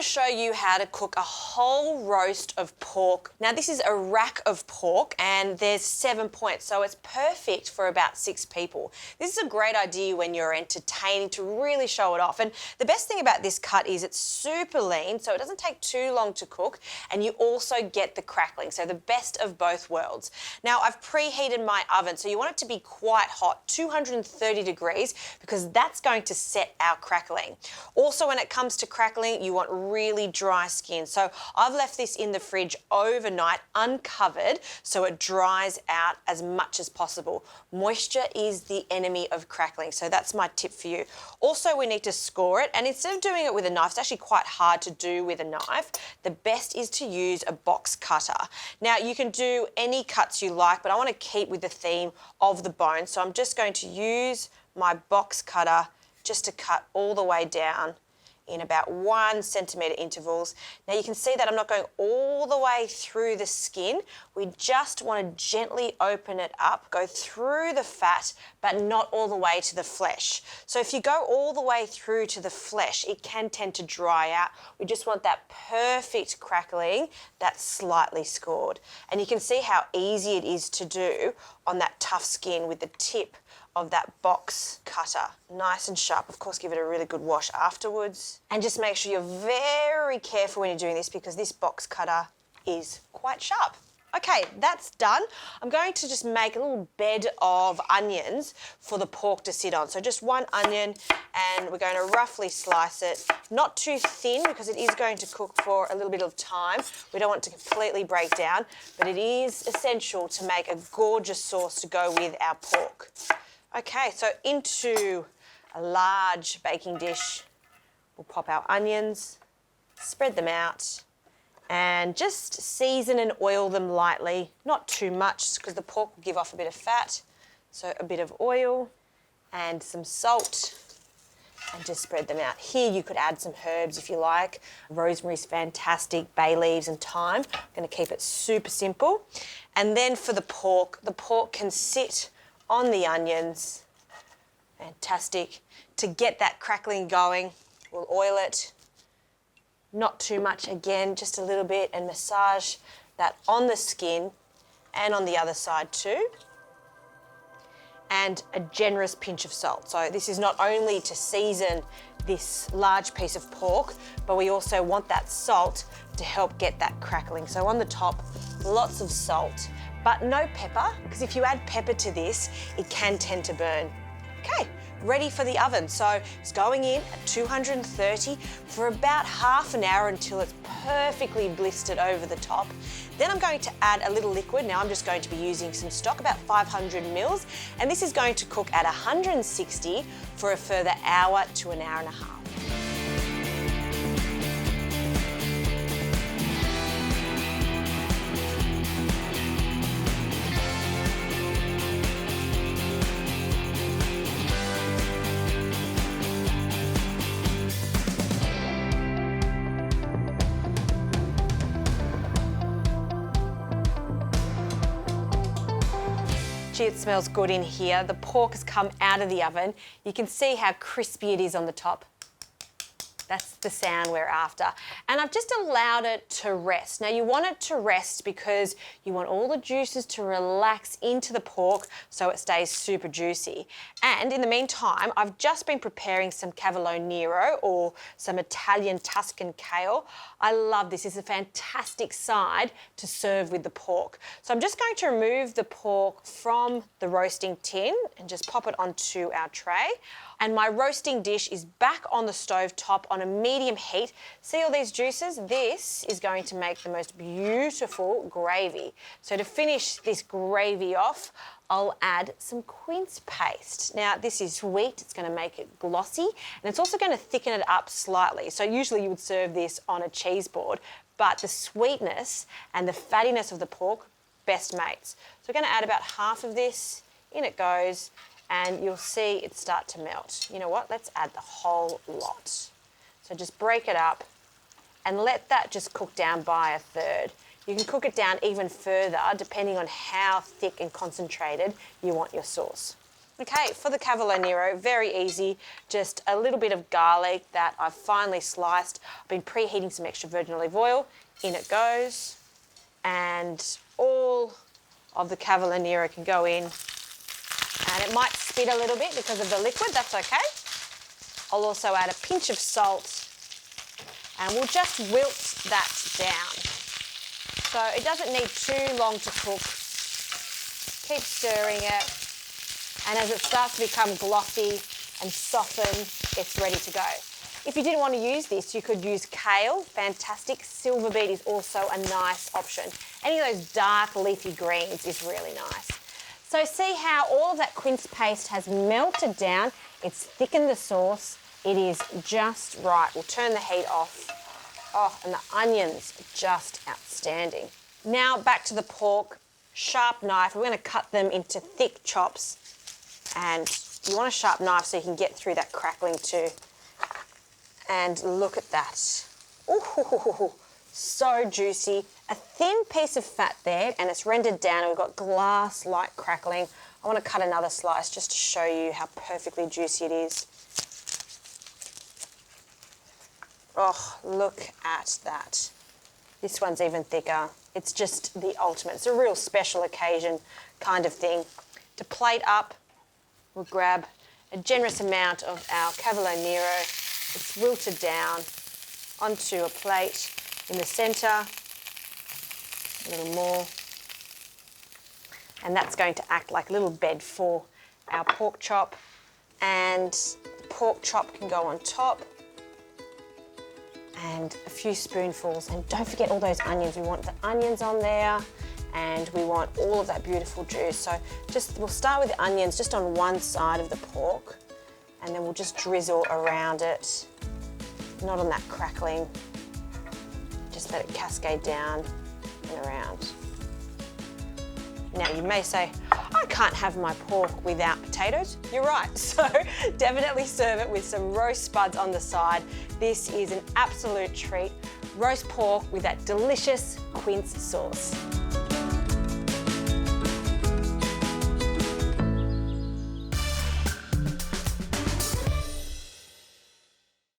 to show you how to cook a whole roast of pork. Now this is a rack of pork and there's 7 points, so it's perfect for about 6 people. This is a great idea when you're entertaining to really show it off. And the best thing about this cut is it's super lean, so it doesn't take too long to cook, and you also get the crackling, so the best of both worlds. Now I've preheated my oven, so you want it to be quite hot, 230 degrees, because that's going to set our crackling. Also, when it comes to crackling, you want really dry skin. So I've left this in the fridge overnight uncovered so it dries out as much as possible. Moisture is the enemy of crackling, so that's my tip for you. Also, we need to score it, and instead of doing it with a knife, it's actually quite hard to do with a knife. The best is to use a box cutter. Now you can do any cuts you like, but I want to keep with the theme of the bone, so I'm just going to use my box cutter just to cut all the way down in about 1 centimetre intervals. Now you can see that I'm not going all the way through the skin. We just want to gently open it up, go through the fat, but not all the way to the flesh. So if you go all the way through to the flesh, it can tend to dry out. We just want that perfect crackling that's slightly scored. And you can see how easy it is to do on that tough skin with the tip of that box cutter. Nice and sharp. Of course, give it a really good wash afterwards. And just make sure you're very careful when you're doing this because this box cutter is quite sharp. Okay, that's done. I'm going to just make a little bed of onions for the pork to sit on. So just 1 onion, and we're going to roughly slice it. Not too thin because it is going to cook for a little bit of time. We don't want it to completely break down, but it is essential to make a gorgeous sauce to go with our pork. Okay, so into a large baking dish, we'll pop our onions, spread them out, and just season and oil them lightly, not too much because the pork will give off a bit of fat. So a bit of oil and some salt, and just spread them out. Here you could add some herbs if you like. Rosemary's fantastic, bay leaves and thyme. I'm going to keep it super simple. And then for the pork can sit on the onions. Fantastic. To get that crackling going, we'll oil it. Not too much, again, just a little bit, and massage that on the skin and on the other side too. And a generous pinch of salt. So this is not only to season this large piece of pork, but we also want that salt to help get that crackling. So on the top, lots of salt, but no pepper, because if you add pepper to this, it can tend to burn. Okay, ready for the oven. So it's going in at 230 for about half an hour until it's perfectly blistered over the top. Then I'm going to add a little liquid. Now I'm just going to be using some stock, about 500 mils, and this is going to cook at 160 for a further hour to an hour and a half. Gee, it smells good in here. The pork has come out of the oven. You can see how crispy it is on the top. That's the sound we're after. And I've just allowed it to rest. Now you want it to rest because you want all the juices to relax into the pork so it stays super juicy. And in the meantime, I've just been preparing some cavolo nero or some Italian Tuscan kale. I love this. It's a fantastic side to serve with the pork. So I'm just going to remove the pork from the roasting tin and just pop it onto our tray. And my roasting dish is back on the stove top on a medium heat. See all these juices? This is going to make the most beautiful gravy. So to finish this gravy off, I'll add some quince paste. Now this is sweet, it's going to make it glossy, and it's also going to thicken it up slightly. So usually you would serve this on a cheese board, but the sweetness and the fattiness of the pork, best mates. So we're going to add about half of this, in it goes, and you'll see it start to melt. You know what? Let's add the whole lot. So just break it up and let that just cook down by a third. You can cook it down even further depending on how thick and concentrated you want your sauce. Okay, for the cavolo nero, very easy. Just a little bit of garlic that I've finely sliced. I've been preheating some extra virgin olive oil. In it goes. And all of the cavolo nero can go in. And it might spit a little bit because of the liquid, that's okay. I'll also add a pinch of salt and we'll just wilt that down. So it doesn't need too long to cook. Keep stirring it. And as it starts to become glossy and soften, it's ready to go. If you didn't want to use this, you could use kale, fantastic. Silver beet is also a nice option. Any of those dark leafy greens is really nice. So see how all of that quince paste has melted down. It's thickened the sauce. It is just right. We'll turn the heat off. Oh, and the onions are just outstanding. Now back to the pork. Sharp knife. We're going to cut them into thick chops. And you want a sharp knife so you can get through that crackling too. And look at that. Ooh, so juicy. A thin piece of fat there, and it's rendered down, and we've got glass-like crackling. I want to cut another slice just to show you how perfectly juicy it is. Oh, look at that. This one's even thicker. It's just the ultimate. It's a real special occasion kind of thing. To plate up, we'll grab a generous amount of our cavolo nero. It's wilted down onto a plate in the centre, a little more. And that's going to act like a little bed for our pork chop. And the pork chop can go on top. And a few spoonfuls. And don't forget all those onions. We want the onions on there. And we want all of that beautiful juice. So we'll start with the onions just on one side of the pork, and then we'll just drizzle around it, not on that crackling. Just let it cascade down and around. Now you may say, I can't have my pork without potatoes. You're right, so definitely serve it with some roast spuds on the side. This is an absolute treat. Roast pork with that delicious quince sauce.